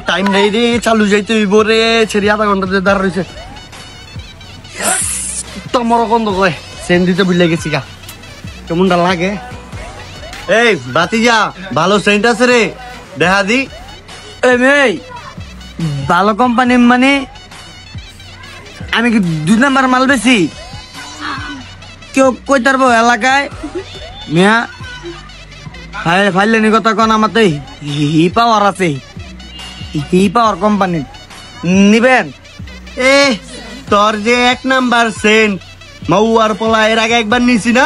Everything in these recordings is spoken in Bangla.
টাইম নেই রে, চালু যাইতে হইব রে। ছেড়ে আধা ঘন্টা দাঁড় রয়েছে। তোমার গন্ধ কয় সেন দিতে বুঝলে গেছি গা, কেমনটা লাগে। এই বাতিজা, ভালো সেন্ট আছে রে, দেখা দি। ভালো কোম্পানি মানে আমি কি 2 নাম্বার মাল বেশি? কেউ কই তারবো এলাকায় মিয়া ফাইলেনি কথা কন। আমার তো হি পাওয়ার আছে, হি পাওয়ার কোম্পানি নিবেন? এ তোর যে 1 নাম্বার সেন্ট মাউয়ার পোলা, এর আগে একবার নিছি না,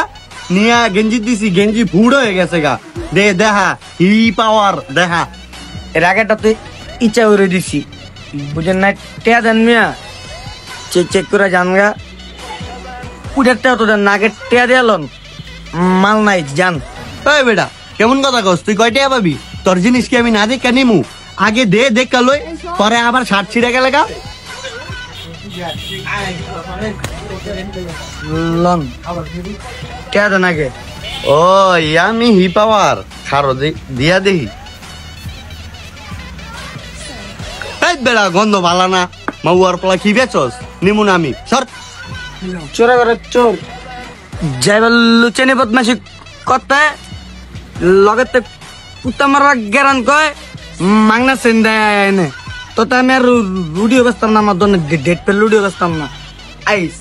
নিয়া গেঞ্জি দিছি, গেঞ্জি ফুড হয়ে গেছে গা। দে দেখা হি পাওয়ার দেখা। এর আগেটা তো ইচ্ছা করে দিছি, বুঝেন না? টেয়া দেন মিয়া, চেক করে যান গা। উঠেরটাও তো দেন না, আগে টেয়া দিয়ালন, মাল নাই যান। এই বেটা কেমন কথা কস তুই? কয়টা পাবি? তোর জিনিস কি আমি না দেখা নিমু? আগে দে দেখা লই, পরে আবার 60 ছিড়ে গেলে গা। লন টেয়া দেন আগে। ও আমি হি পাওয়ার খারো দিয়া দেহি। এই বেড়া গন্ধ ভালা না, মাউয়ার পোলা কি বেচস? নিমু না আমি, সর। চোরা করে চোর যাইবার লুচেনি বদমাসি করতে লগেতে কুত্তা মারা গেরান কয় মাংনা সেন্দায় এনে তো আমি আর রুডিও বেচতাম না, আমার দোনে ডেট পে লুডিও বেচতাম না। আইস